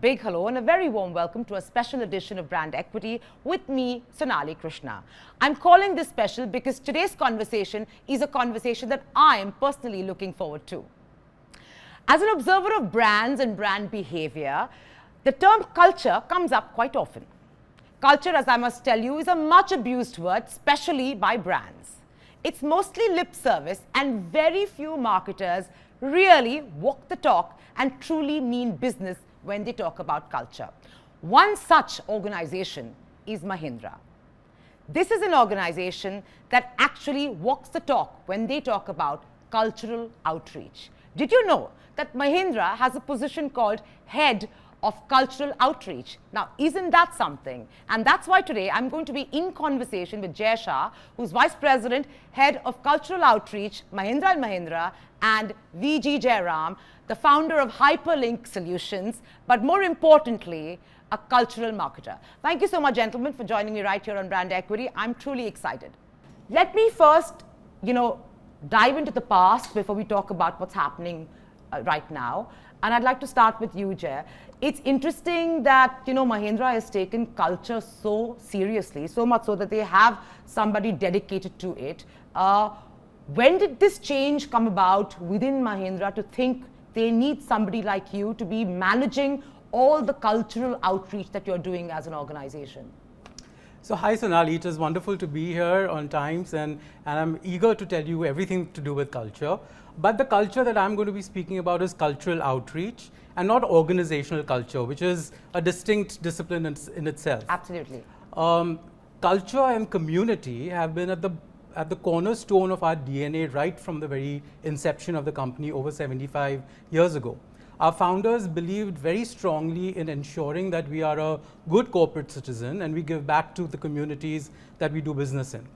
big hello and a very warm welcome to a special edition of Brand Equity with me, Sonali Krishna. I'm calling this special because today's conversation is a conversation that I am personally looking forward to. As an observer of brands and brand behavior, the term culture comes up quite often. Culture, as I must tell you, is a much abused word, especially by brands. It's mostly lip service and very few marketers really walk the talk and truly mean business when they talk about culture. One such organization is Mahindra. This is an organization that actually walks the talk when they talk about cultural outreach. Did you know that Mahindra has a position called Head of Cultural Outreach? Now, isn't that something? And that's why today I'm going to be in conversation with Jay Shah, who's Vice President, Head of Cultural Outreach, Mahindra & Mahindra, and VG Jairam, the founder of Hyperlink Solutions, but more importantly, a cultural marketer. Thank you so much, gentlemen, for joining me right here on Brand Equity. I'm truly excited. Let me first, dive into the past before we talk about what's happening right now. And I'd like to start with you, Jay. It's interesting that, Mahindra has taken culture so seriously, so much so that they have somebody dedicated to it. When did this change come about within Mahindra to think they need somebody like you to be managing all the cultural outreach that you're doing as an organization? So hi Sonali, it is wonderful to be here on Times and I'm eager to tell you everything to do with culture. But the culture that I'm going to be speaking about is cultural outreach and not organizational culture, which is a distinct discipline in itself. Absolutely. Culture and community have been at the cornerstone of our DNA right from the very inception of the company over 75 years ago. Our founders believed very strongly in ensuring that we are a good corporate citizen and we give back to the communities that we do business in.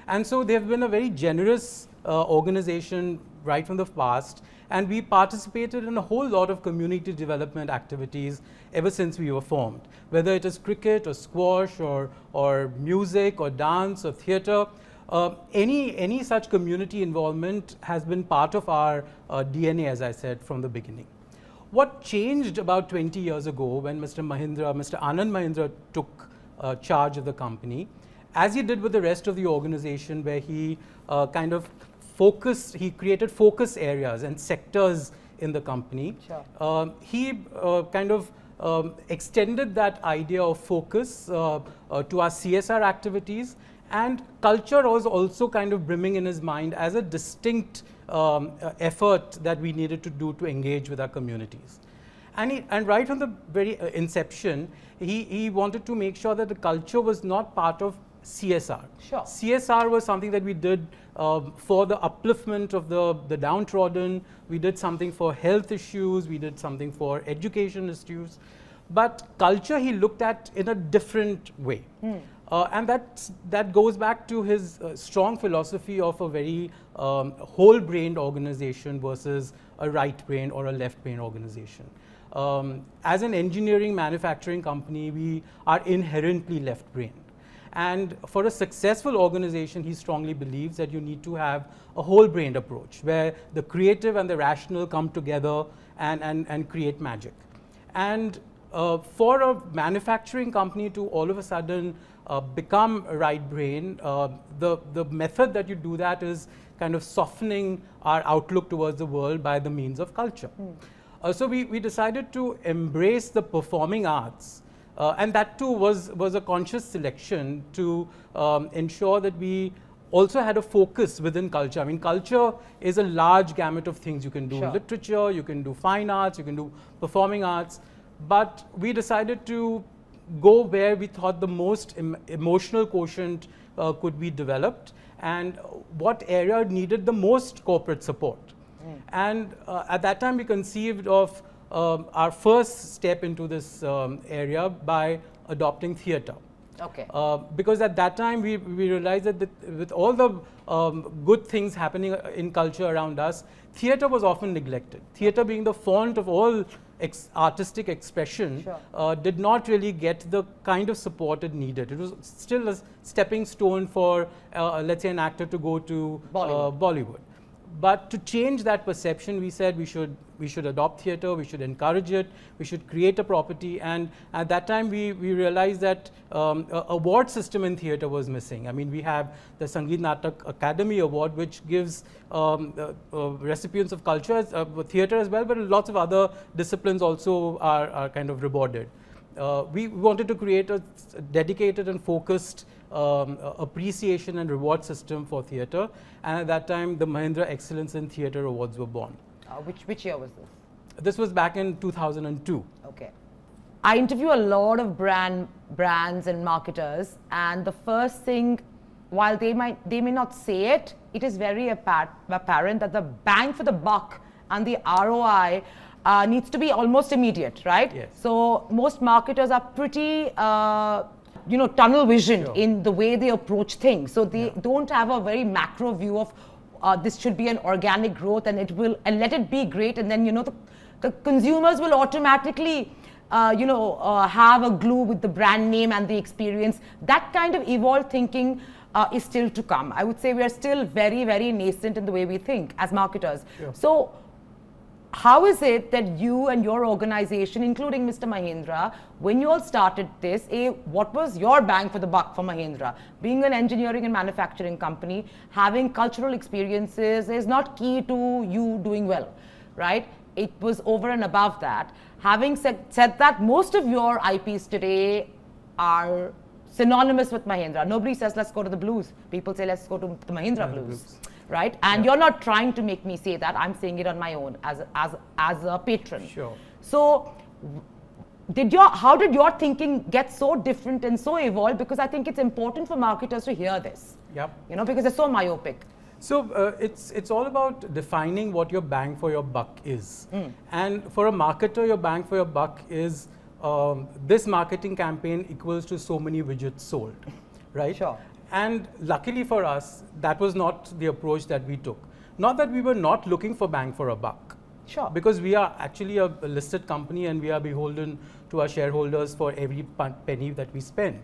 And so they've been a very generous organization right from the past, and we participated in a whole lot of community development activities ever since we were formed. Whether it is cricket or squash or music or dance or theatre, any such community involvement has been part of our DNA, as I said, from the beginning. What changed about 20 years ago when Mr. Anand Mahindra took charge of the company, as he did with the rest of the organization, where he he created focus areas and sectors in the company. Sure. He extended that idea of focus to our CSR activities, and culture was also kind of brimming in his mind as a distinct effort that we needed to do to engage with our communities. And right from the very inception, he wanted to make sure that the culture was not part of CSR. Sure. CSR was something that we did for the upliftment of the downtrodden. We did something for health issues. We did something for education issues. But culture he looked at in a different way. And that goes back to his strong philosophy of a very whole-brained organization versus a right-brained or a left-brained organization. As an engineering manufacturing company, we are inherently left-brained. And for a successful organization, he strongly believes that you need to have a whole-brained approach where the creative and the rational come together and create magic. And for a manufacturing company to all of a sudden become a right brain, the method that you do that is kind of softening our outlook towards the world by the means of culture. So we decided to embrace the performing arts, and that too was a conscious selection to ensure that we also had a focus within culture. I mean, culture is a large gamut of things. You can do Sure. literature, you can do fine arts, you can do performing arts, but we decided to go where we thought the most emotional quotient could be developed and what area needed the most corporate support. And at that time we conceived of our first step into this area by adopting theatre. Okay. Because at that time we realized that with all the good things happening in culture around us, theatre was often neglected. Theatre being the font of all artistic expression, Sure. did not really get the kind of support it needed. It was still a stepping stone for, let's say, an actor to go to Bollywood. Bollywood. But to change that perception, we said we should adopt theatre, we should encourage it, we should create a property. And at that time, we realized that a award system in theatre was missing. I mean, we have the Sangeet Natak Academy Award, which gives recipients of culture, theatre as well, but lots of other disciplines also are kind of rewarded. We wanted to create a dedicated and focused appreciation and reward system for theatre, and at that time the Mahindra Excellence in Theatre Awards were born. Which year was this? This was back in 2002. Okay. I interview a lot of brands and marketers, and the first thing, while they may not say it, it is very apparent that the bang for the buck and the ROI needs to be almost immediate, right? Yes. So most marketers are pretty tunnel visioned in the way they approach things. So they don't have a very macro view of this should be an organic growth and let it be great, and then the consumers will automatically have a glue with the brand name and the experience. That kind of evolved thinking is still to come. I would say we are still very, very nascent in the way we think as marketers. Sure. So how is it that you and your organization, including Mr. Mahindra, when you all started this, what was your bang for the buck for Mahindra? Being an engineering and manufacturing company, having cultural experiences is not key to you doing well, right? It was over and above that. Having said that, most of your IPs today are synonymous with Mahindra. Nobody says, let's go to the blues. People say, let's go to the Mahindra blues. Right? And you're not trying to make me say that. I'm saying it on my own as a patron. Sure. So how did your thinking get so different and so evolved? Because I think it's important for marketers to hear this. Yep. Because they're so myopic. So it's all about defining what your bang for your buck is. And for a marketer, your bang for your buck is this marketing campaign equals to so many widgets sold, right? Sure. And luckily for us, that was not the approach that we took. Not that we were not looking for bang for a buck. Sure. Because we are actually a listed company and we are beholden to our shareholders for every penny that we spend.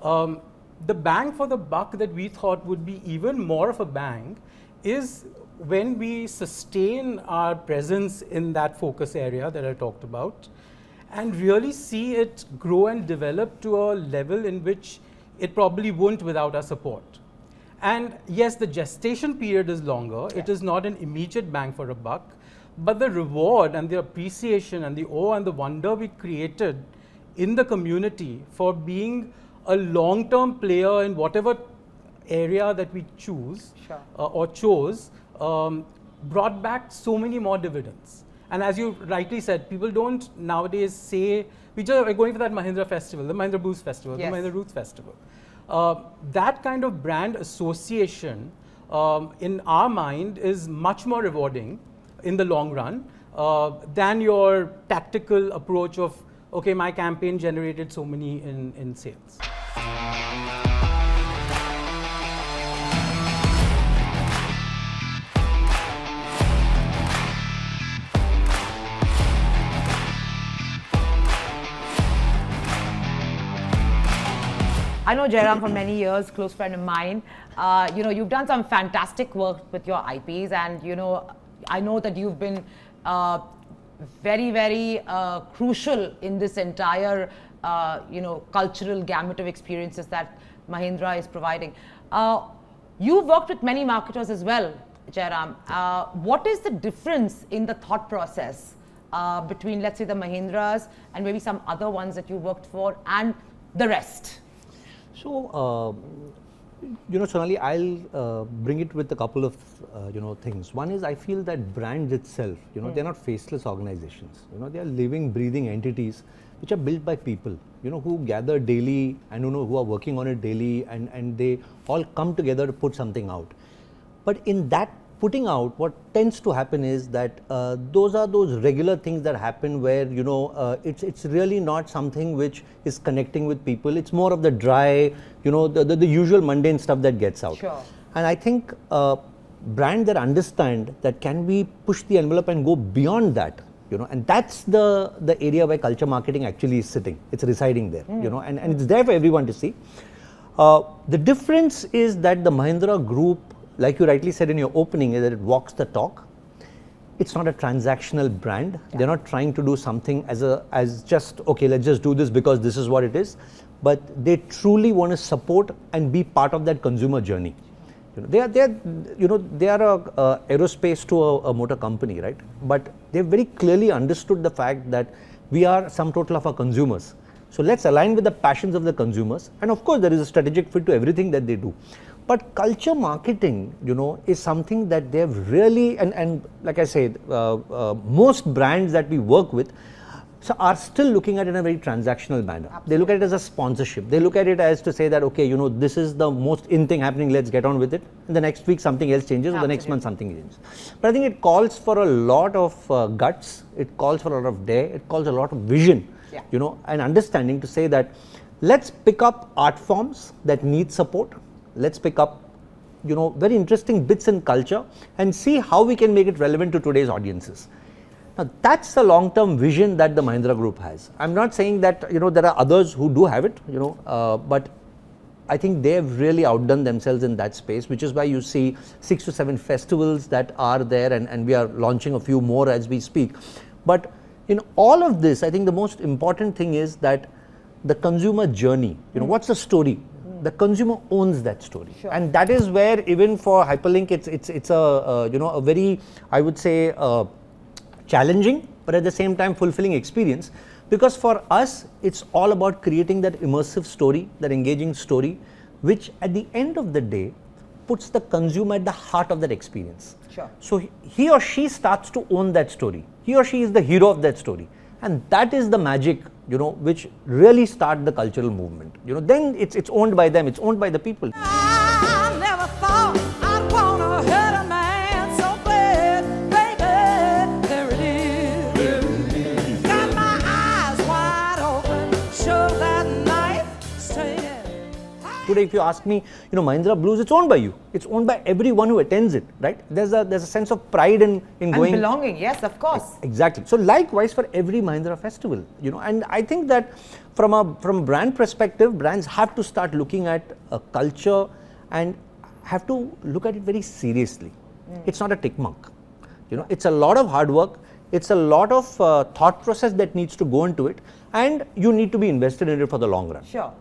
The bang for the buck that we thought would be even more of a bang is when we sustain our presence in that focus area that I talked about and really see it grow and develop to a level in which it probably won't without our support. And yes, the gestation period is longer. Yes. It is not an immediate bang for a buck, but the reward and the appreciation and the awe and the wonder we created in the community for being a long-term player in whatever area that we choose or chose brought back so many more dividends. And as you rightly said, people don't nowadays say, we're going for that Mahindra festival, the Mahindra Boost festival, the Mahindra Roots festival. That kind of brand association in our mind is much more rewarding in the long run than your tactical approach of, okay, my campaign generated so many in sales. I know Jairam for many years, close friend of mine. You've done some fantastic work with your IPs, and I know that you've been very, very crucial in this entire cultural gamut of experiences that Mahindra is providing. You've worked with many marketers as well, Jairam. What is the difference in the thought process between, let's say, the Mahindras and maybe some other ones that you worked for and the rest? So, Sonali, I'll bring it with a couple of things. One is I feel that brands itself, they're not faceless organizations. They are living, breathing entities which are built by people, who gather daily and who are working on it daily, and they all come together to put something out. But in that putting out, what tends to happen is that those are those regular things that happen where it's really not something which is connecting with people. It's more of the dry, the usual mundane stuff that gets out. Sure. And I think brands that understand that can we push the envelope and go beyond that, and that's the area where culture marketing actually is sitting. It's residing there, and it's there for everyone to see. The difference is that the Mahindra group like you rightly said in your opening, is that it walks the talk. It's not a transactional brand. They're not trying to do something as just, okay, let's just do this because this is what it is. But they truly want to support and be part of that consumer journey. They are a aerospace to a motor company, right? But they very clearly understood the fact that we are sum total of our consumers. So let's align with the passions of the consumers. And of course, there is a strategic fit to everything that they do. But culture marketing, is something that they've really, and like I said, most brands that we work with are still looking at it in a very transactional manner. Absolutely. They look at it as a sponsorship. They look at it as to say that, okay, this is the most in thing happening, let's get on with it. And the next week something else changes, or the next month something changes. But I think it calls for a lot of guts, it calls for a lot of dare, it calls a lot of vision, and understanding to say that let's pick up art forms that need support. Let's pick up, very interesting bits in culture and see how we can make it relevant to today's audiences. Now, that's the long-term vision that the Mahindra Group has. I'm not saying that, there are others who do have it, but I think they have really outdone themselves in that space, which is why you see 6 to 7 festivals that are there, and we are launching a few more as we speak. But in all of this, I think the most important thing is that the consumer journey, what's the story? The consumer owns that story, and that is where even for Hyperlink, it's a very, I would say, challenging, but at the same time fulfilling experience, because for us it's all about creating that immersive story, that engaging story, which at the end of the day puts the consumer at the heart of that experience. So he or she starts to own that story. He or she is the hero of that story, and that is the magic, which really start the cultural movement. Then it's owned by them, it's owned by the people. I never thought I'd wanna hurt a man so bad, baby. There it is. Got my eyes wide open, show that knife straight at it. Today, if you ask me, Mahindra Blues, it's owned by you. It's owned by everyone who attends it, right? There's a sense of pride in going. And belonging, yes, of course. Exactly. So likewise for every Mahindra festival, and I think that from a brand perspective, brands have to start looking at a culture and have to look at it very seriously. It's not a tick mark. It's a lot of hard work. It's a lot of thought process that needs to go into it, and you need to be invested in it for the long run. Sure.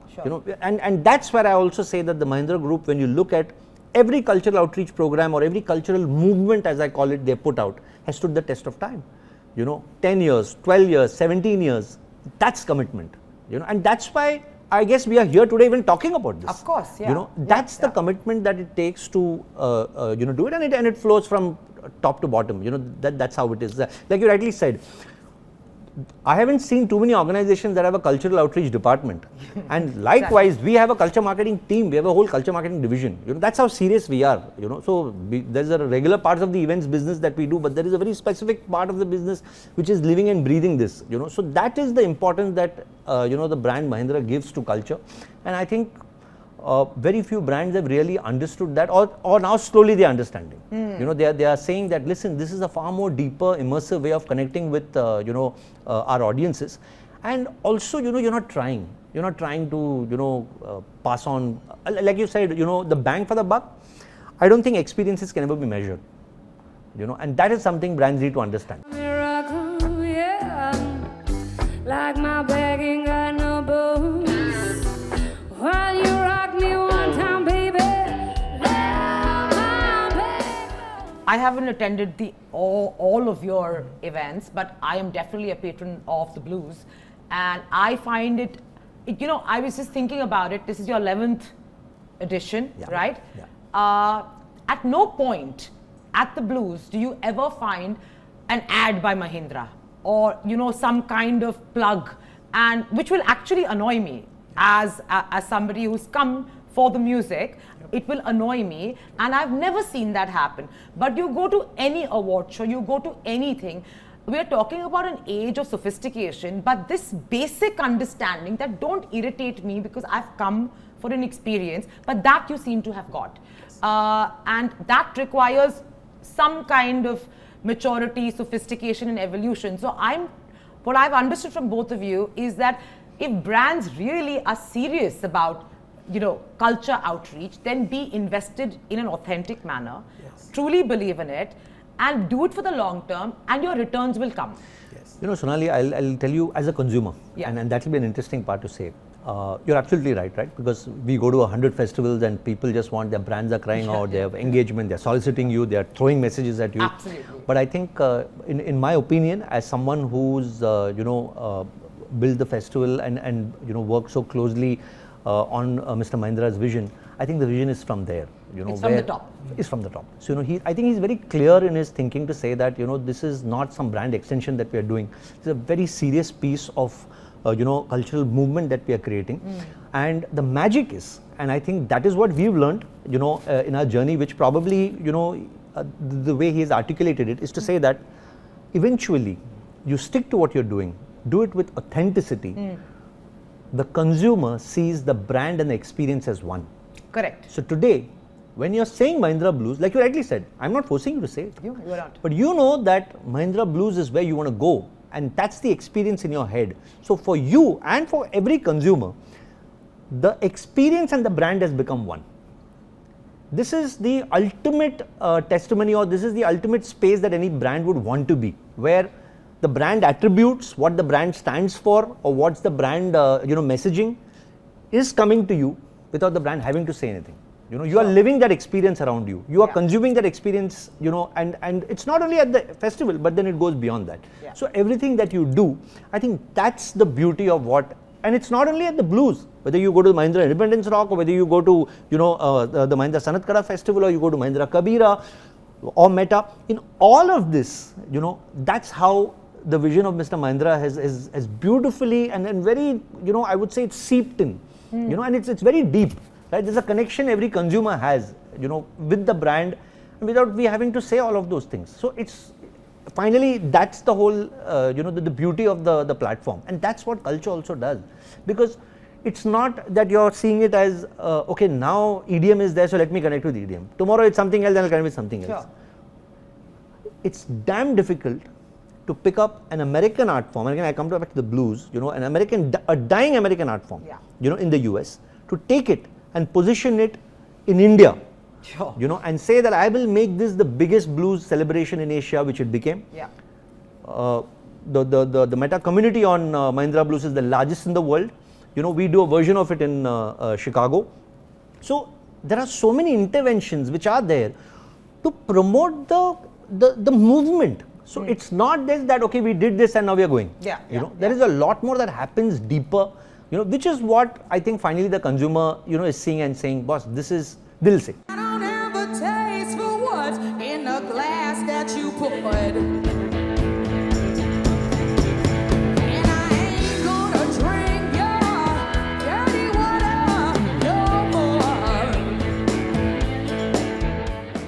And that's where I also say that the Mahindra Group, when you look at every cultural outreach program or every cultural movement, as I call it, they put out, has stood the test of time. 10 years, 12 years, 17 years, that's commitment. And that's why I guess we are here today even talking about this. Of course, yeah. That's the commitment that it takes to, do it, and it flows from top to bottom. That's how it is. Like you rightly said, I haven't seen too many organizations that have a cultural outreach department. And likewise, we have a culture marketing team. We have a whole culture marketing division. That's how serious we are. So there's a regular parts of the events business that we do, but there is a very specific part of the business which is living and breathing this. So that is the importance that the brand Mahindra gives to culture. And I think very few brands have really understood that, or now slowly they are understanding. They are saying that, listen, this is a far more deeper, immersive way of connecting with our audiences, and also you're not trying to pass on, like you said, the bang for the buck. I don't think experiences can ever be measured, and that is something brands need to understand. Miracle, yeah. Like my bag ain't got no boots. While you rock me one time, baby, love my baby. I haven't attended all of your events, but I am definitely a patron of the blues, and I find it, I was just thinking about it. This is your 11th edition, right? Yeah. At no point at the blues do you ever find an ad by Mahindra or some kind of plug, and which will actually annoy me as somebody who's come for the music. It will annoy me, and I've never seen that happen. But you go to any award show, you go to anything, we're talking about an age of sophistication, but this basic understanding that don't irritate me because I've come for an experience, but that you seem to have got. And that requires some kind of maturity, sophistication and evolution. So what I've understood from both of you is that if brands really are serious about culture outreach, then be invested in an authentic manner, Yes. truly believe in it, and do it for the long term, and your returns will come. Yes. Sonali, I'll tell you as a consumer, Yeah. and that will be an interesting part to say. You're absolutely right? Because we go to 100 festivals and people just want, their brands are crying out, they have engagement, they're soliciting you, they're throwing messages at you. Absolutely. But I think, in my opinion, as someone who's, built the festival and worked so closely on Mr. Mahindra's vision, I think the vision is from there. It's from the top. It's from the top. So, I think he's very clear in his thinking to say that, this is not some brand extension that we are doing. It's a very serious piece of, cultural movement that we are creating. And the magic is, and I think that is what we've learned, in our journey, which probably, the way he has articulated it is to say that eventually you stick to what you're doing, do it with authenticity. The consumer sees the brand and the experience as one. Correct. So today, when you're saying Mahindra Blues, like you rightly said, I'm not forcing you to say it. You're not. But you know that Mahindra Blues is where you want to go, and that's the experience in your head. So for you and for every consumer, the experience and the brand has become one. This is the ultimate testimony, or this is the ultimate space that any brand would want to be, where the brand attributes, what the brand stands for, or what's the brand messaging is coming to you without the brand having to say anything. You are living that experience around you. You are consuming that experience, and it's not only at the festival, but then it goes beyond that. Yeah. So everything that you do, I think that's the beauty of what, and it's not only at the blues, whether you go to Mahindra Independence Rock, or whether you go to, the Mahindra Sanatkara Festival, or you go to Mahindra Kabira or Meta. In all of this, that's how the vision of Mr. Mahindra has beautifully and very, I would say it's seeped in, and it's very deep. Right? There's a connection every consumer has, with the brand, without we having to say all of those things. So it's finally, that's the whole, the beauty of the platform, and that's what culture also does, because it's not that you're seeing it as okay, now EDM is there, so let me connect with EDM. Tomorrow it's something else, then I'll connect with something else. Sure. It's damn difficult to pick up an American art form. And again, I come back to the blues. A dying American art form. Yeah. In the US, to take it and position it in India, Sure. and say that I will make this the biggest blues celebration in Asia, which it became. Yeah. The Meta community on Mahindra Blues is the largest in the world. We do a version of it in Chicago. So there are so many interventions which are there to promote the movement. So it's not just that, okay, we did this and now we are going. Yeah, There is a lot more that happens deeper, which is what I think finally the consumer, is seeing and saying, boss, this is Dil Se. I don't ever taste for what's in the glass that you put. And I ain't gonna drink your dirty water no more.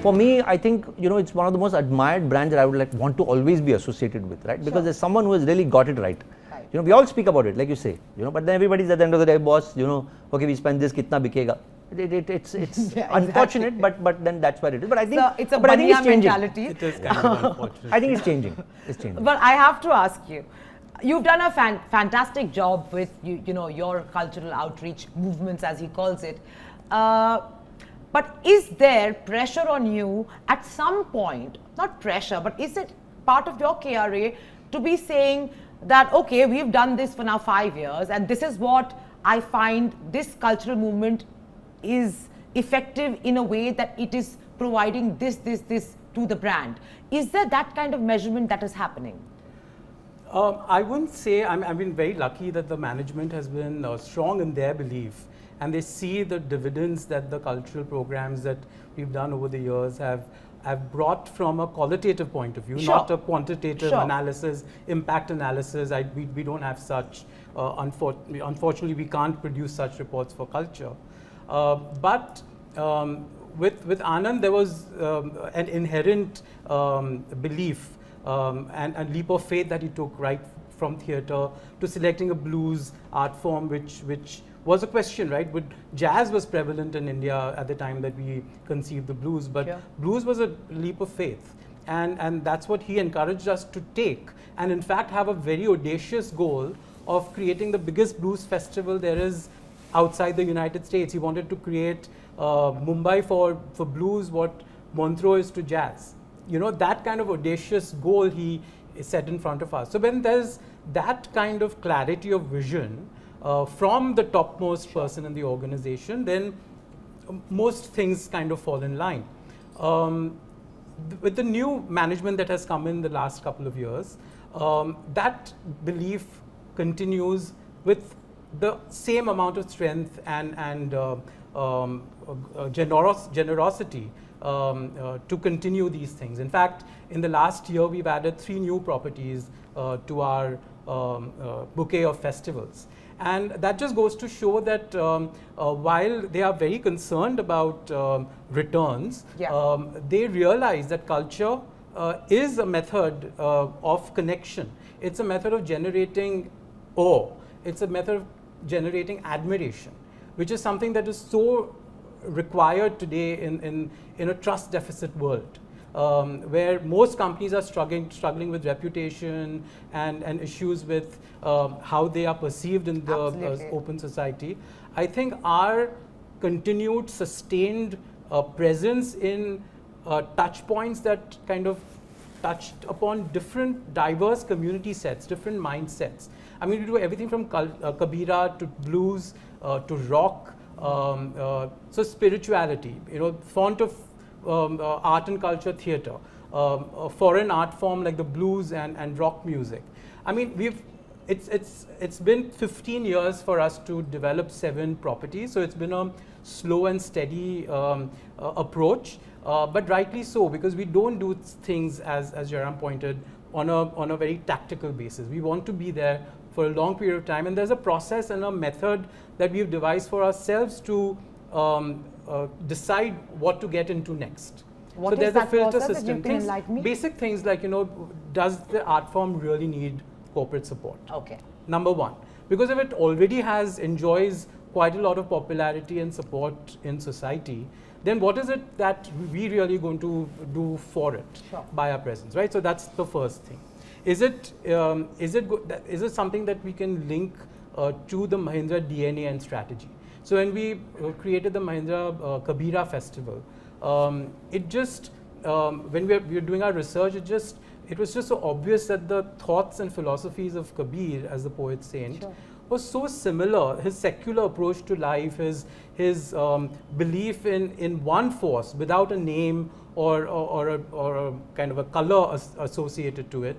For me, I think, it's one of the most admired brands that I would want to always be associated with, right? Because there's someone who has really got it right. We all speak about it, like you say, but then everybody's at the end of the day, boss, okay, we spend this, kitna bikega. It's unfortunate, but then that's where it is. But I think it's a but I think baniya mentality. It is kind of unfortunate. I think it's changing. It's changing. But I have to ask you, you've done a fantastic job with your cultural outreach movements, as he calls it. But is there pressure on you at some point, not pressure, but is it part of your KRA to be saying that, okay, we've done this for now 5 years, and this is what I find this cultural movement is effective in a way that it is providing this to the brand? Is there that kind of measurement that is happening? I wouldn't say, I've been very lucky that the management has been strong in their belief, and they see the dividends that the cultural programs that we've done over the years have brought from a qualitative point of view, Sure. not a quantitative Sure. analysis, impact analysis. We don't have such, unfortunately we can't produce such reports for culture. But with Anand, there was an inherent belief and leap of faith that he took right from theatre to selecting a blues art form, which was a question, right? But jazz was prevalent in India at the time that we conceived the blues, but Sure. blues was a leap of faith. And that's what he encouraged us to take, and in fact have a very audacious goal of creating the biggest blues festival there is outside the United States. He wanted to create Mumbai for blues what Montreux is to jazz. You know, that kind of audacious goal he set in front of us. So when there's that kind of clarity of vision from the topmost person in the organization, then most things kind of fall in line. With the new management that has come in the last couple of years, that belief continues with the same amount of strength and generosity to continue these things. In fact, in the last year, we've added 3 new properties to our bouquet of festivals. And that just goes to show that while they are very concerned about returns, they realize that culture is a method of connection. It's a method of generating awe. It's a method of generating admiration, which is something that is so required today in a trust deficit world. Where most companies are struggling with reputation and issues with how they are perceived in the open society. I think our continued sustained presence in touch points that kind of touched upon different diverse community sets, different mindsets. I mean, we do everything from Kabira to blues to rock, so spirituality, you know, font of art and culture theatre, a foreign art form like the blues and rock music. I mean, it's been 15 years for us to develop 7 properties, so it's been a slow and steady approach, but rightly so, because we don't do things, as Jairam pointed, on a very tactical basis. We want to be there for a long period of time, and there's a process and a method that we've devised for ourselves to decide what to get into next. What so is there's a that filter process, system. if you can enlighten me? Basic things like, you know, does the art form really need corporate support? Okay. Number one, because if it already enjoys quite a lot of popularity and support in society, then what is it that we really going to do for it by our presence, right? So that's the first thing. Is it something that we can link to the Mahindra DNA and strategy? So when we created the Mahindra Kabira Festival, it just when we were doing our research, it was just so obvious that the thoughts and philosophies of Kabir, as the poet saint, was so similar. His secular approach to life, his belief in one force without a name or a kind of a color associated to it,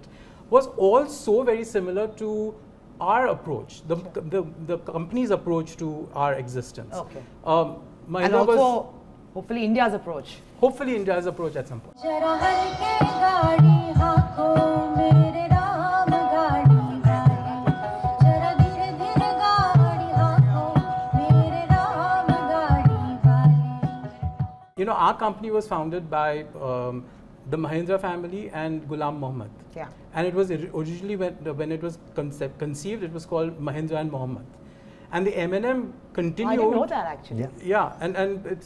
was all so very similar to our approach, the company's approach to our existence. Okay. And also, hopefully, India's approach. Hopefully, India's approach at some point. You know, our company was founded by the Mahindra family and Ghulam Muhammad. Yeah. And it was originally, when it was conceived, it was called Mahindra and Muhammad. And the M&M continued. I didn't know that actually. Yeah, and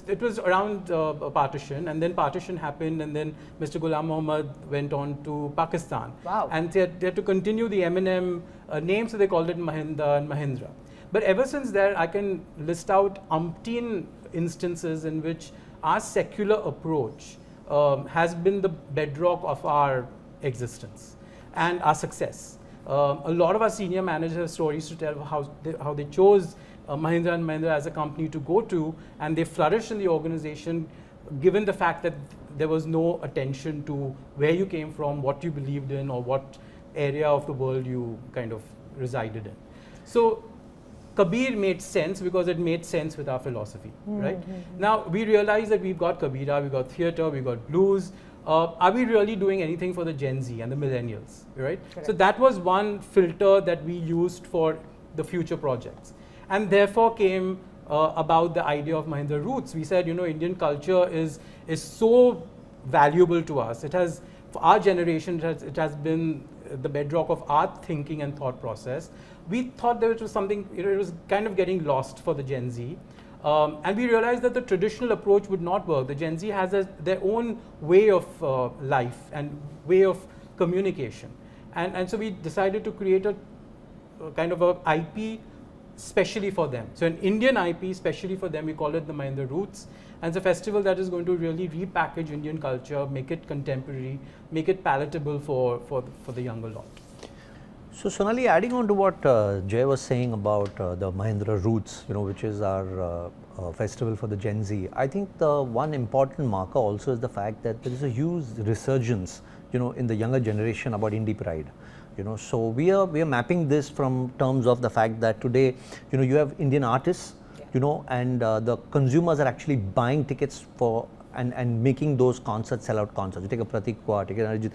it was around partition, and then partition happened, and then Mr. Ghulam Muhammad went on to Pakistan. Wow. And they had to continue the M&M name, so they called it Mahindra and Mahindra. But ever since there, I can list out umpteen instances in which our secular approach has been the bedrock of our existence and our success. A lot of our senior managers have stories to tell how they chose Mahindra and Mahindra as a company to go to, and they flourished in the organization given the fact that there was no attention to where you came from, what you believed in, or what area of the world you kind of resided in. So Kabir made sense because it made sense with our philosophy, right? Now we realize that we've got Kabira, we've got theatre, we've got blues. Are we really doing anything for the Gen Z and the millennials, right? Correct. So that was one filter that we used for the future projects. And therefore came about the idea of Mahindra Roots. We said, you know, Indian culture is so valuable to us. It has, for our generation, it has been the bedrock of our thinking and thought process. We thought that it was something, you know, it was kind of getting lost for the Gen Z. And we realized that the traditional approach would not work. The Gen Z has their own way of life and way of communication. And so we decided to create a kind of a IP specially for them. So an Indian IP, specially for them, we call it the Mahindra Roots. And it's a festival that is going to really repackage Indian culture, make it contemporary, make it palatable for the younger lot. So Sonali, adding on to what Jay was saying about the Mahindra Roots, which is our festival for the Gen Z, I think the one important marker also is the fact that there is a huge resurgence, in the younger generation about indie pride. So we are mapping this from terms of the fact that today, you have Indian artists, and the consumers are actually buying tickets for and making those concerts sell out concerts. You take a Pratik Kwa, take an Arijit.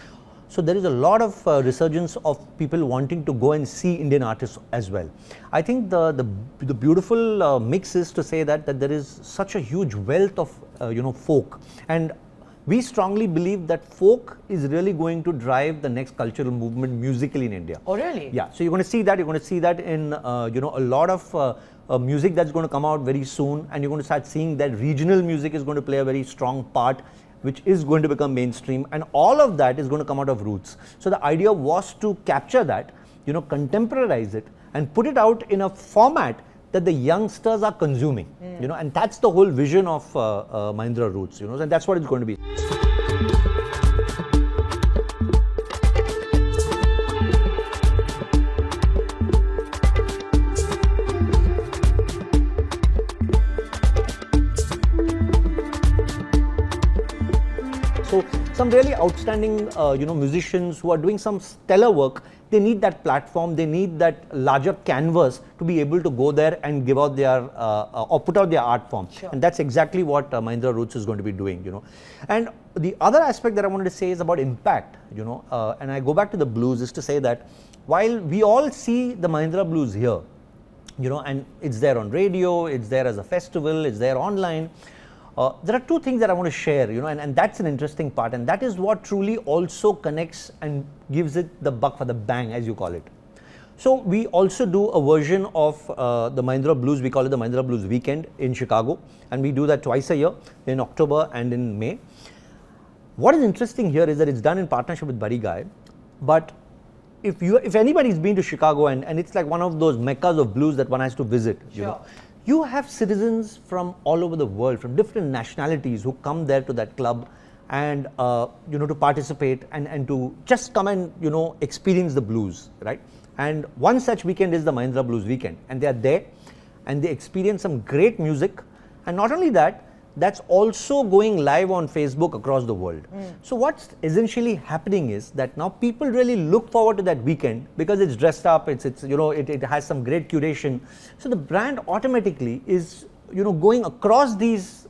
So there is a lot of resurgence of people wanting to go and see Indian artists as well. I think the beautiful mix is to say that there is such a huge wealth of folk, and we strongly believe that folk is really going to drive the next cultural movement musically in India. Oh really? Yeah. So you're going to see that. You're going to see that in a lot of music that's going to come out very soon, and you're going to start seeing that regional music is going to play a very strong part, which is going to become mainstream, and all of that is going to come out of Roots. So the idea was to capture that, contemporize it, and put it out in a format that the youngsters are consuming, and that's the whole vision of Mahindra Roots, and that's what it's going to be. So some really outstanding, musicians who are doing some stellar work, they need that platform, they need that larger canvas to be able to go there and give out their, or put out their art form. Sure. And that's exactly what Mahindra Roots is going to be doing, And the other aspect that I wanted to say is about impact, and I go back to the blues, is to say that while we all see the Mahindra blues here, and it's there on radio, it's there as a festival, it's there online. There are two things that I want to share, and that's an interesting part, and that is what truly also connects and gives it the buck for the bang, as you call it. So we also do a version of the Mahindra Blues. We call it the Mahindra Blues Weekend in Chicago, and we do that twice a year, in October and in May. What is interesting here is that it's done in partnership with Buddy Guy, but if anybody's been to Chicago, and it's like one of those meccas of blues that one has to visit, you have citizens from all over the world, from different nationalities, who come there to that club and to participate and to just come and experience the blues, right? And one such weekend is the Mahindra Blues Weekend, and they are there and they experience some great music, and not only that, that's also going live on Facebook across the world. So what's essentially happening is that now people really look forward to that weekend because it's dressed up, it has some great curation. So the brand automatically is going across these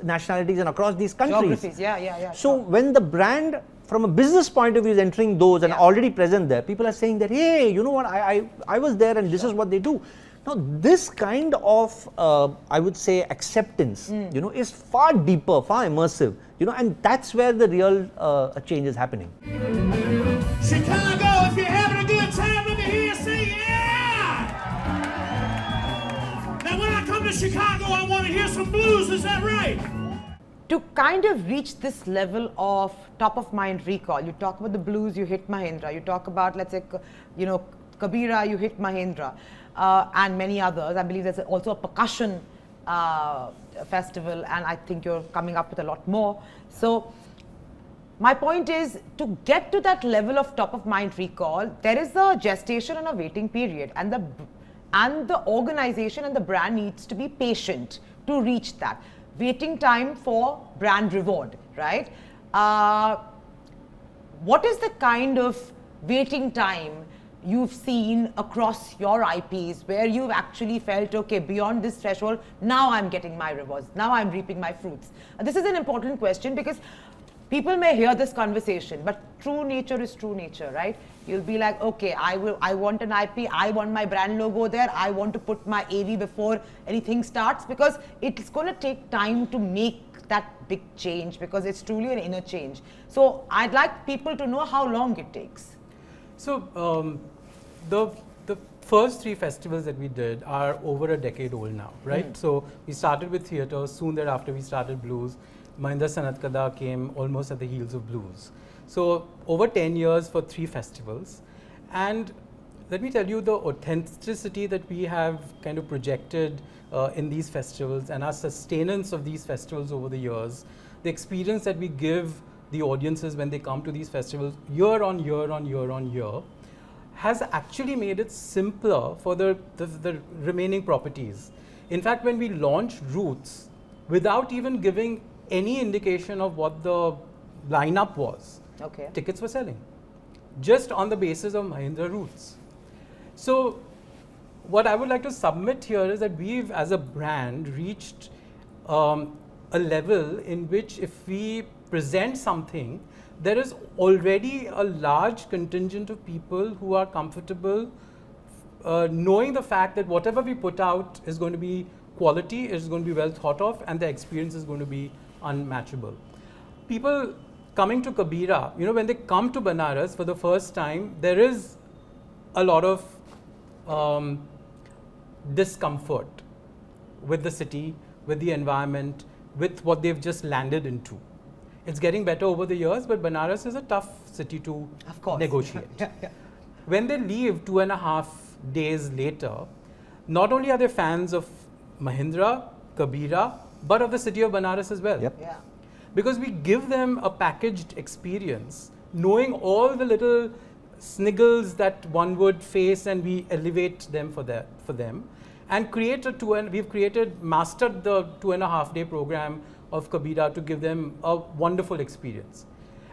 nationalities and across these countries. Geographies, yeah. So when the brand from a business point of view is entering those and already present there, people are saying that, hey, you know what, I was there and this is what they do. Now, this kind of, I would say, acceptance, is far deeper, far immersive, and that's where the real change is happening. Chicago, if you're having a good time, let me hear you say yeah! Now, when I come to Chicago, I want to hear some blues, is that right? To kind of reach this level of top of mind recall, you talk about the blues, you hit Mahindra, you talk about, let's say, Kabira, you hit Mahindra. And many others. I believe there's also a percussion festival, and I think you're coming up with a lot more. So my point is, to get to that level of top of mind recall, there is a gestation and a waiting period, and the organization and the brand needs to be patient to reach that. Waiting time for brand reward, right? What is the kind of waiting time you've seen across your IPs where you've actually felt, okay, beyond this threshold, now I'm getting my rewards, now I'm reaping my fruits? This is an important question because people may hear this conversation, but true nature is true nature, right? You'll be like, okay, I want an IP, I want my brand logo there, I want to put my AV before anything starts, because it's going to take time to make that big change, because it's truly an inner change. So I'd like people to know how long it takes. So the first three festivals that we did are over a decade old now, right? So we started with theatre, soon thereafter we started blues. Mahindra Sanat Kada came almost at the heels of blues. So over 10 years for three festivals. And let me tell you the authenticity that we have kind of projected in these festivals and our sustenance of these festivals over the years, the experience that we give the audiences when they come to these festivals year on year on year on year, has actually made it simpler for the remaining properties. In fact, when we launched Roots, without even giving any indication of what the lineup was, Okay. tickets were selling, just on the basis of Mahindra Roots. So what I would like to submit here is that we've, as a brand, reached a level in which if we present something, there is already a large contingent of people who are comfortable knowing the fact that whatever we put out is going to be quality, is going to be well thought of, and the experience is going to be unmatchable. People coming to Kabira, when they come to Banaras for the first time, there is a lot of discomfort with the city, with the environment, with what they've just landed into. It's getting better over the years, but Banaras is a tough city to negotiate. When they leave 2.5 days later, not only are they fans of Mahindra, Kabira, but of the city of Banaras as well. Yep. Yeah. Because we give them a packaged experience, knowing all the little sniggles that one would face, and we elevate them for them, and mastered the 2.5-day program of Kabira to give them a wonderful experience.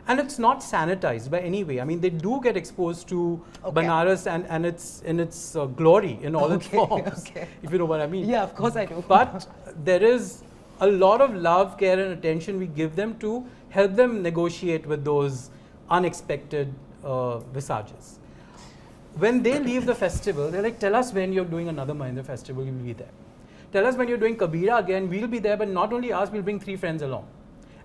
And it's not sanitized by any way. I mean, they do get exposed to Banaras and its in its glory in all its forms, if you know what I mean. Yeah, of course I do. But there is a lot of love, care and attention we give them to help them negotiate with those unexpected visages. When they leave the festival, they're like, tell us when you're doing another Mahindra festival, we'll be there. Tell us when you're doing Kabira again, we'll be there, but not only us, we'll bring 3 friends along.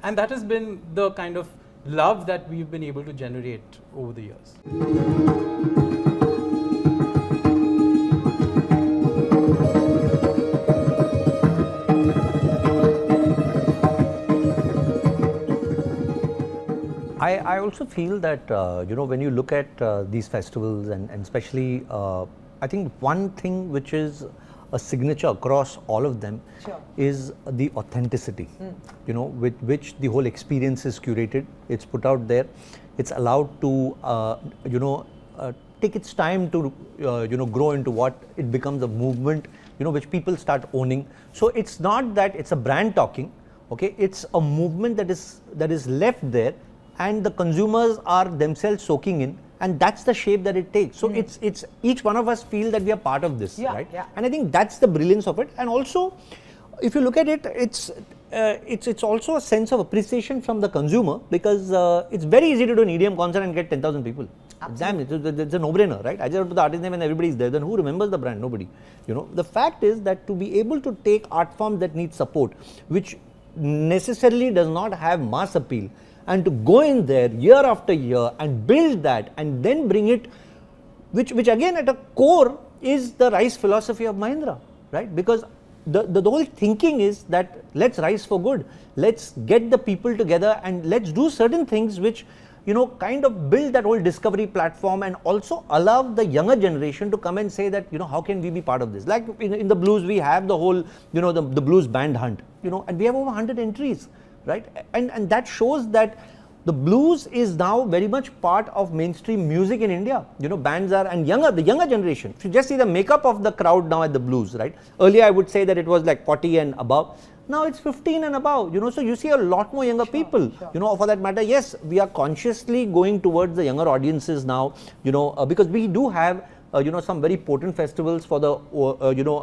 And that has been the kind of love that we've been able to generate over the years. I also feel that when you look at these festivals and especially I think one thing which is a signature across all of them is the authenticity, with which the whole experience is curated. It's put out there. It's allowed to take its time to grow into what it becomes a movement, which people start owning. So it's not that it's a brand talking, okay? It's a movement that is left there, and the consumers are themselves soaking in, and that's the shape that it takes. So it's each one of us feel that we are part of this, right? Yeah. And I think that's the brilliance of it. And also, if you look at it, it's also a sense of appreciation from the consumer, because it's very easy to do an EDM concert and get 10,000 people. Damn, it's a no-brainer, right? I just put the artist name and everybody's there. Then who remembers the brand? Nobody. The fact is that to be able to take art forms that need support, which necessarily does not have mass appeal, and to go in there year after year and build that and then bring it, which again at a core is the RISE philosophy of Mahindra, right? Because the whole thinking is that let's rise for good, let's get the people together and let's do certain things which kind of build that whole discovery platform, and also allow the younger generation to come and say that how can we be part of this. Like in the blues we have the whole the blues band hunt, and we have over 100 entries, right? And that shows that the blues is now very much part of mainstream music in India. Bands are, and the younger generation, if you just see the makeup of the crowd now at the blues, right? Earlier I would say that it was like 40 and above. Now it's 15 and above, so you see a lot more younger people, for that matter. Yes, we are consciously going towards the younger audiences now, because we do have some very potent festivals for the,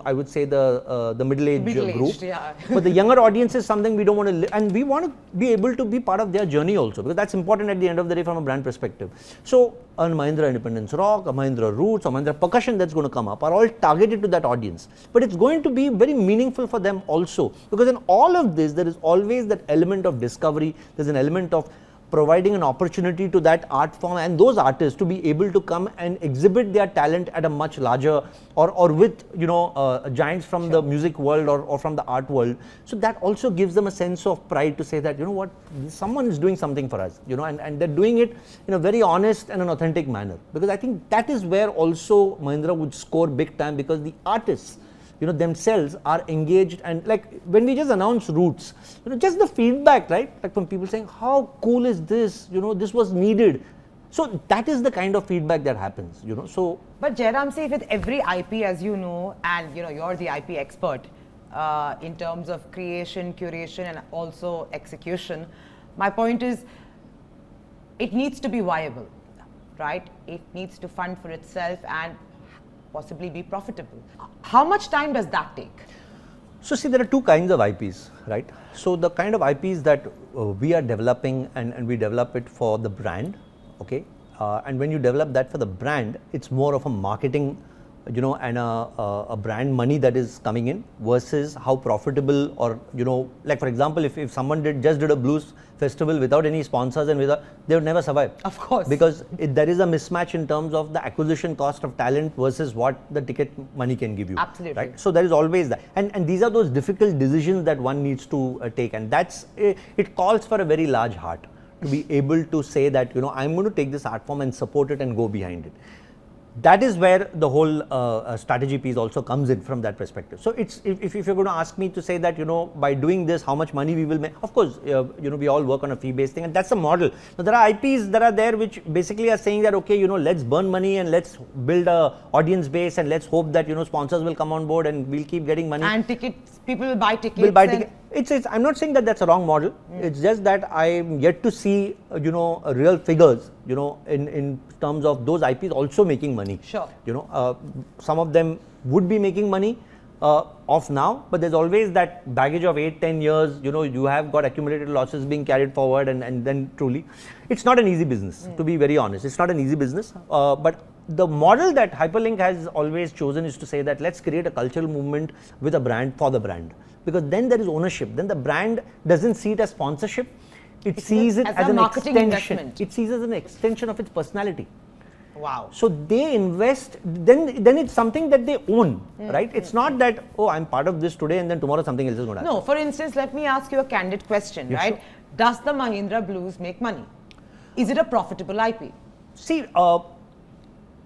I would say the middle-aged group. Yeah. But the younger audience is something we don't want to, and we want to be able to be part of their journey also, because that's important at the end of the day from a brand perspective. So, a Mahindra Independence Rock, a Mahindra Roots, a Mahindra Percussion that's going to come up are all targeted to that audience. But it's going to be very meaningful for them also, because in all of this, there is always that element of discovery, there's an element of providing an opportunity to that art form and those artists to be able to come and exhibit their talent at a much larger or with giants from the music world or from the art world. So that also gives them a sense of pride to say that, you know what, someone is doing something for us, and they're doing it in a very honest and an authentic manner. Because I think that is where also Mahindra would score big time, because the artists themselves are engaged. And like when we just announced Roots, just the feedback, right, like from people saying how cool is this, this was needed. So that is the kind of feedback that happens, so. But Jairam, say with every IP, as you know, and you're the IP expert in terms of creation, curation and also execution, my point is it needs to be viable, right? It needs to fund for itself and possibly be profitable. How much time does that take? So see, there are two kinds of IPs, right? So the kind of IPs that we are developing and we develop it for the brand, okay? And when you develop that for the brand, it's more of a marketing, and a brand money that is coming in versus how profitable or, like for example, if someone just did a blues festival without any sponsors and they would never survive. Of course. Because there is a mismatch in terms of the acquisition cost of talent versus what the ticket money can give you. Absolutely. Right? So there is always that. And these are those difficult decisions that one needs to take, and that's, it calls for a very large heart to be able to say that, I'm going to take this art form and support it and go behind it. That is where the whole strategy piece also comes in from that perspective. So it's, if you're going to ask me to say that, by doing this, how much money we will make, of course, we all work on a fee-based thing, and that's the model. Now, there are IPs that are there which basically are saying that, okay, let's burn money and let's build a audience base and let's hope that, sponsors will come on board and we'll keep getting money. And tickets, people will buy tickets. Will buy tickets. I'm not saying that that's a wrong model. It's just that I'm yet to see, real figures, in terms of those IPs also making money. Sure. Some of them would be making money off now, but there's always that baggage of 8-10 years, you have got accumulated losses being carried forward, and then truly, it's not an easy business, to be very honest. It's not an easy business, but the model that Hyperlink has always chosen is to say that let's create a cultural movement with a brand for the brand. Because then there is ownership. Then the brand doesn't see it as sponsorship. It sees it as an marketing extension. investment. It sees it as an extension of its personality. Wow. So they invest, then it's something that they own, right? It's not that, oh, I'm part of this today and then tomorrow something else is going to happen. No, for instance, let me ask you a candid question, Yes, right? sure. Does the Mahindra Blues make money? Is it a profitable IP? See,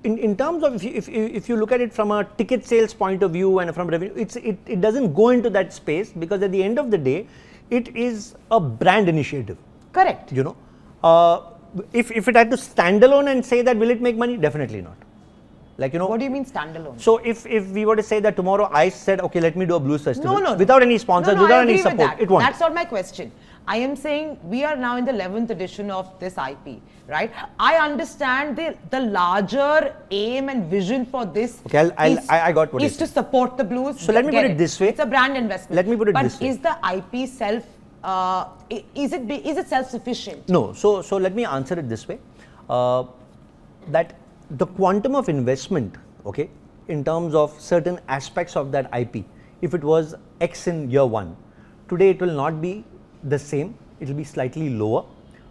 in terms of if you look at it from a ticket sales point of view and from revenue, it doesn't go into that space, because at the end of the day, it is a brand initiative. Correct. If it had to stand alone and say that will it make money, definitely not. Like, What do you mean standalone? So if we were to say that tomorrow I said, okay, let me do a blues festival No. without any sponsors, No, I without any agree with support, that. it won't. That's not my question. I am saying we are now in the 11th edition of this IP, right? I understand the larger aim and vision for this Okay, I got what is to support the blues. So let me put it this way. It's a brand investment. Let me put it but this way. Is the IP is it self-sufficient? No, so let me answer it this way, that the quantum of investment, okay, in terms of certain aspects of that IP, if it was X in year one, today it will not be the same, it will be slightly lower,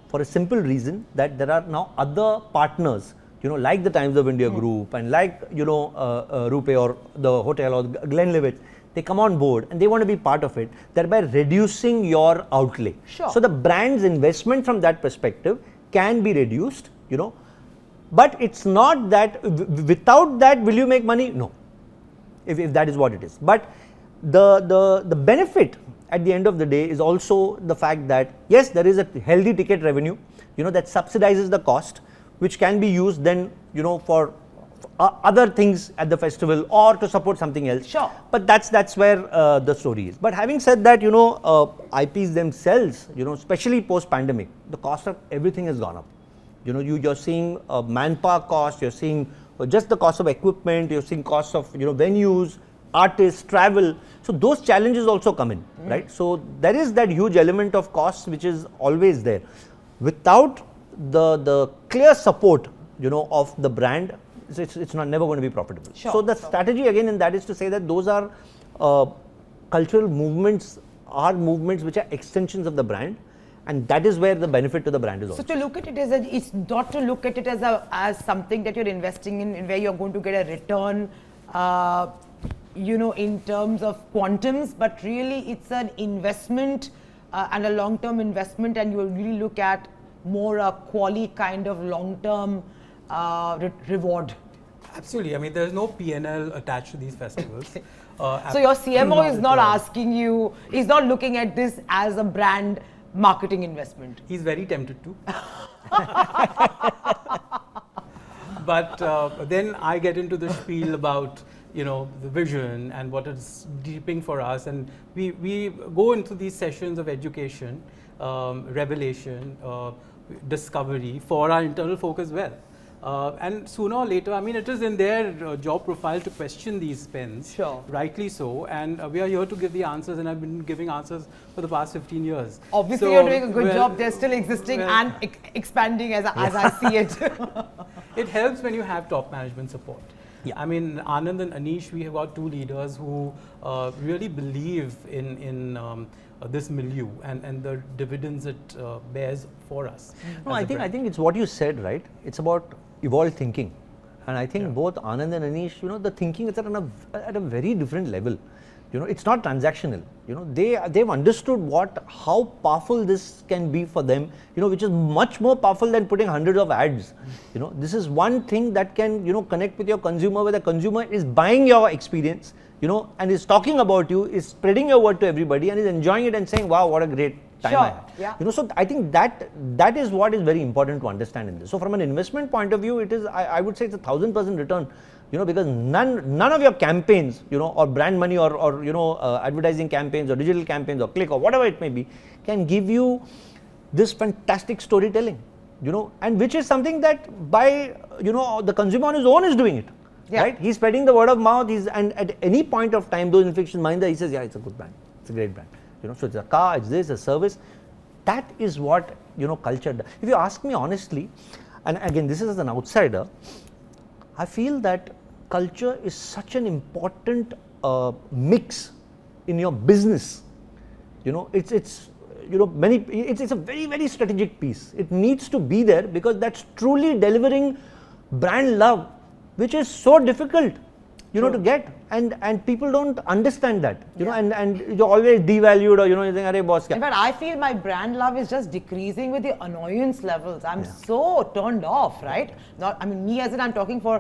for a simple reason that there are now other partners, like the Times of India group and like, Rupee or the hotel or Glenlivet, they come on board and they want to be part of it, thereby reducing your outlay. Sure. So the brand's investment from that perspective can be reduced, but it's not that without that will you make money? No, if that is what it is. But the benefit at the end of the day is also the fact that yes, there is a healthy ticket revenue, that subsidizes the cost, which can be used then, for other things at the festival or to support something else. Sure. But that's where the story is. But having said that, IPs themselves, especially post-pandemic, the cost of everything has gone up. You're seeing manpower cost, you're seeing just the cost of equipment, you're seeing costs of venues, artists, travel. So those challenges also come in, right? So there is that huge element of costs which is always there. Without the clear support, of the brand, it's never going to be profitable. Sure, so the strategy again in that is to say that those are cultural movements, are movements which are extensions of the brand, and that is where the benefit to the brand is also. So to look at it as it's not to look at it as something that you're investing in where you're going to get a return, in terms of quantums, but really it's an investment and a long-term investment, and you'll really look at more a quali kind of long-term reward. Absolutely. I mean, there's no P&L attached to these festivals. So your CMO is not asking you, he's not looking at this as a brand marketing investment. He's very tempted to. But then I get into the spiel about, the vision and what is deepening for us. And we go into these sessions of education, revelation, discovery for our internal folk as well. And sooner or later, I mean, it is in their job profile to question these spends. Sure. Rightly so. And we are here to give the answers, and I've been giving answers for the past 15 years. Obviously, So, you're doing a good job. They're still existing well- and expanding as I see it. It helps when you have top management support. Yeah. I mean, Anand and Anish, we have got two leaders who really believe in this milieu and the dividends it bears for us. No, as I a think brand. it's what you said, right? It's about evolved thinking, and I think both Anand and Anish, the thinking is at a very different level. It's not transactional. They've understood how powerful this can be for them. Which is much more powerful than putting hundreds of ads. This is one thing that can connect with your consumer, where the consumer is buying your experience, and is talking about you, is spreading your word to everybody, and is enjoying it and saying, "Wow, what a great time I had." Yeah. So I think that is what is very important to understand in this. So from an investment point of view, it is I would say it's 1,000% return. Because none of your campaigns, or brand money or advertising campaigns or digital campaigns or click or whatever it may be, can give you this fantastic storytelling, and which is something that by, the consumer on his own is doing it, right? He's spreading the word of mouth. And at any point of time, those infections, Mahindra, he says, yeah, it's a good brand. It's a great brand. So it's a car, it's this, a service. That is what, culture does. If you ask me honestly, and again, this is as an outsider, I feel that culture is such an important mix in your business. It's a very, very strategic piece. It needs to be there because that's truly delivering brand love, which is so difficult, to get, and people don't understand that, and you're always devalued, or you think, "Arey boss, kya?" In fact, I feel my brand love is just decreasing with the annoyance levels. I'm so turned off, right? Me as in I'm talking for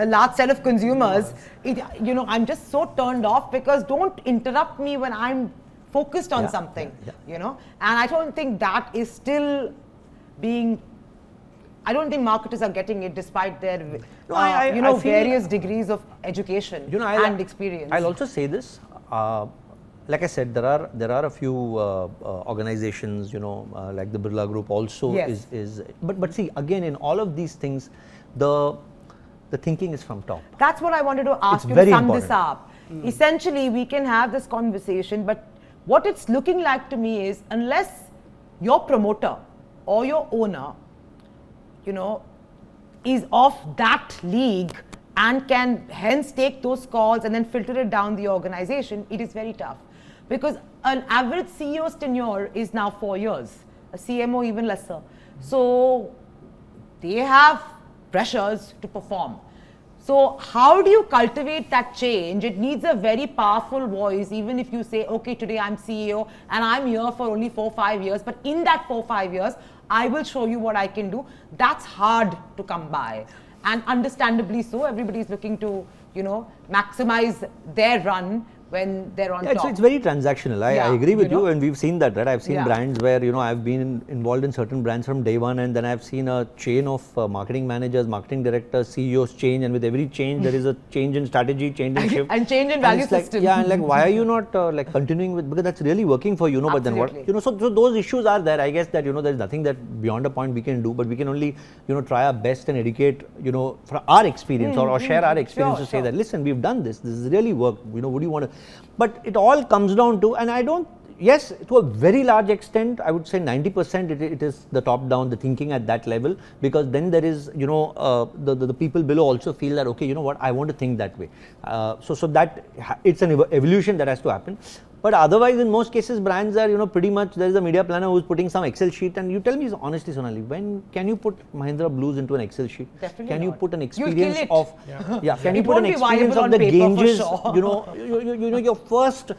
a large set of consumers. I'm just so turned off because don't interrupt me when I'm focused on something, and I don't think that is still being. I don't think marketers are getting it despite their, I feel various degrees of education and experience. I'll also say this. Like I said, there are a few organizations, like the Birla Group also is. But see, again, in all of these things, the thinking is from top. That's what I wanted to ask It's you very to sum important. this up. Essentially, we can have this conversation, but what it's looking like to me is unless your promoter or your owner, is of that league and can hence take those calls and then filter it down the organization, it is very tough. Because an average CEO's tenure is now 4 years, a CMO even lesser. So they have pressures to perform. So how do you cultivate that change? It needs a very powerful voice, even if you say, okay, today I'm CEO and I'm here for only 4-5 years, but in that 4-5 years, I will show you what I can do. That's hard to come by. And understandably so, everybody's looking to, maximize their run when they're on top. It's very transactional. I agree with you, and we've seen that, right? I've seen brands where, I've been involved in certain brands from day one, and then I've seen a chain of marketing managers, marketing directors, CEOs change, and with every change, there is a change in strategy, change in shift. And change in value system. And why are you not continuing with, because that's really working for you, but then what, so those issues are there. I guess that, there's nothing that beyond a point we can do, but we can only, try our best and educate, from our experience or share our experience to say that, listen, we've done this is really worked, would you want to, but it all comes down to, and I don't, yes, to a very large extent, I would say 90% it is the top down, the thinking at that level, because then there is, the people below also feel that, okay, I want to think that way. So that it's an evolution that has to happen. But otherwise, in most cases, brands are, pretty much there is a media planner who's putting some Excel sheet. And you tell me honestly, Sonali, when can you put Mahindra Blues into an Excel sheet? Definitely Can you not. put an You'll experience kill it. of, can you It put an won't be experience viable of on the paper for Ganges, sure. your first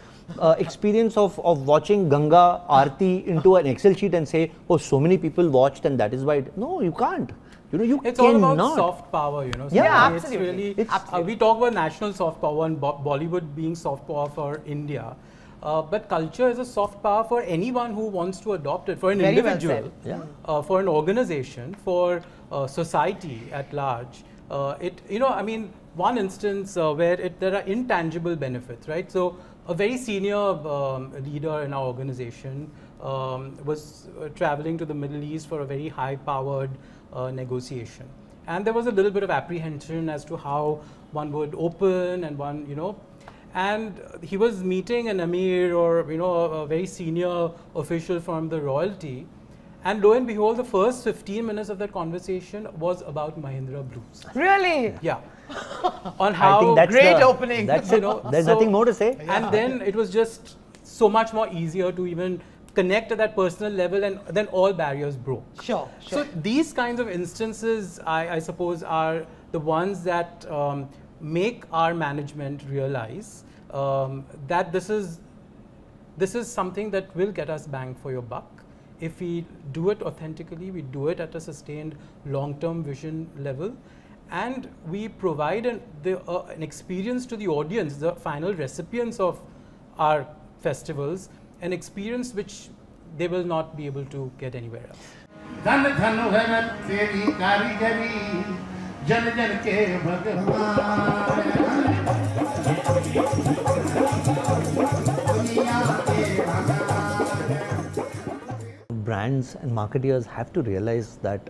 experience of watching Ganga Aarti into an Excel sheet and say, oh, so many people watched and that is why. No, you can't. You It's cannot. all about soft power, Yeah, It's absolutely. really, Absolutely. we talk about national soft power and Bollywood being soft power for India. But culture is a soft power for anyone who wants to adopt it, for an Very well individual, said. for an organization, for society at large. One instance where there are intangible benefits, right? So a very senior leader in our organization was traveling to the Middle East for a very high-powered negotiation. And there was a little bit of apprehension as to how one would open and and he was meeting an emir or, a very senior official from the royalty. And lo and behold, the first 15 minutes of that conversation was about Mahindra Blues. Really? Yeah. On how I think that's Great the, opening. That's it. There's nothing more to say. And then it was just so much more easier to even connect at that personal level, and then all barriers broke. Sure. So these kinds of instances, I suppose, are the ones that make our management realize that this is something that will get us bang for your buck. If we do it authentically, we do it at a sustained long-term vision level, and we provide an experience to the audience, the final recipients of our festivals, an experience which they will not be able to get anywhere else. धन धन है तेरी कारीगरी जन जन के Brands and marketeers have to realize that,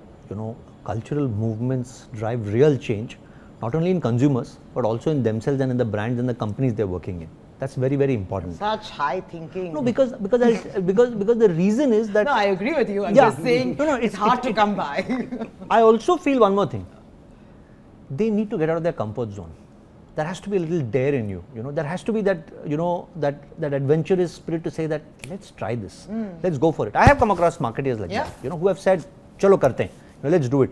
cultural movements drive real change, not only in consumers, but also in themselves and in the brands and the companies they're working in. That's very, very important. Such high thinking. No, because the reason is that No, I agree with you. I'm Yeah. just saying No, it's hard to come by. I also feel one more thing. They need to get out of their comfort zone. There has to be a little dare in you. There has to be that, that adventurous spirit to say that let's try this. Let's go for it. I have come across marketeers like Yeah. that, who have said, "Chalo karte hain. Let's do it."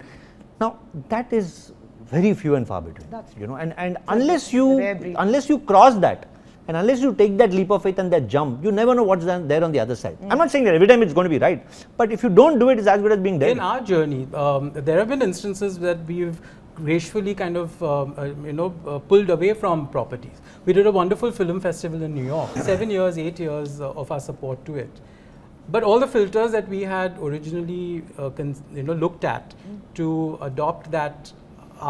Now that is very few and far between. That's and unless rare breed. you cross that, and unless you take that leap of faith and that jump, you never know what's there on the other side. I'm not saying that every time it's going to be right, but if you don't do it, it's as good as being dead. In our journey, there have been instances that we've gracefully kind of pulled away from properties. We did a wonderful film festival in New York, 7 years, 8 years of our support to it. But all the filters that we had originally looked at to adopt that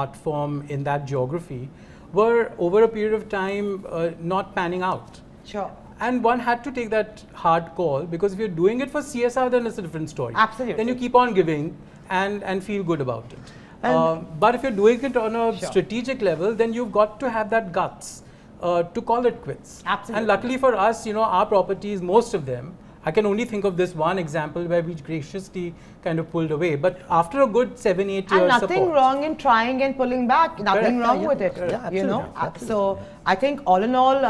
art form in that geography were over a period of time not panning out. Sure. And one had to take that hard call, because if you're doing it for CSR, then it's a different story. Absolutely. Then you keep on giving and feel good about it. But if you're doing it on a strategic level, then you've got to have that guts to call it quits. Absolutely. And luckily for us, our properties, most of them, I can only think of this one example where we graciously kind of pulled away. But after a good 7-8 years And nothing support, wrong in trying and pulling back. Nothing Correct. wrong Yeah, with it. yeah, absolutely. So I think all in all,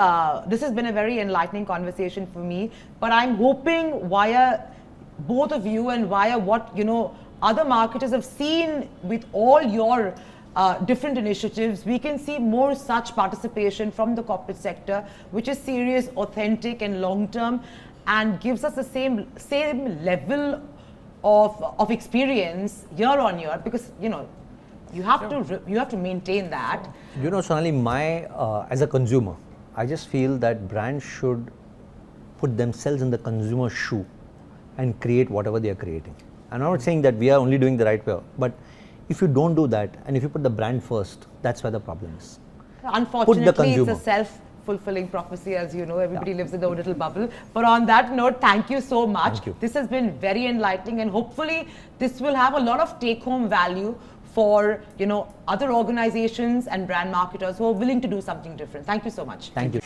this has been a very enlightening conversation for me. But I'm hoping via both of you and via what other marketers have seen with all your different initiatives, we can see more such participation from the corporate sector, which is serious, authentic, and long term, and gives us the same level of experience year on year, because you have to maintain that. Sonali, as a consumer, I just feel that brands should put themselves in the consumer's shoe and create whatever they are creating. I'm not saying that we are only doing the right way, but if you don't do that and if you put the brand first, that's where the problem is. Unfortunately, it's consumer. a self-fulfilling prophecy, as you know, everybody lives in their own little bubble. But on that note, thank you so much. Thank you. This has been very enlightening, and hopefully this will have a lot of take-home value for other organizations and brand marketers who are willing to do something different. Thank you so much. Thank you.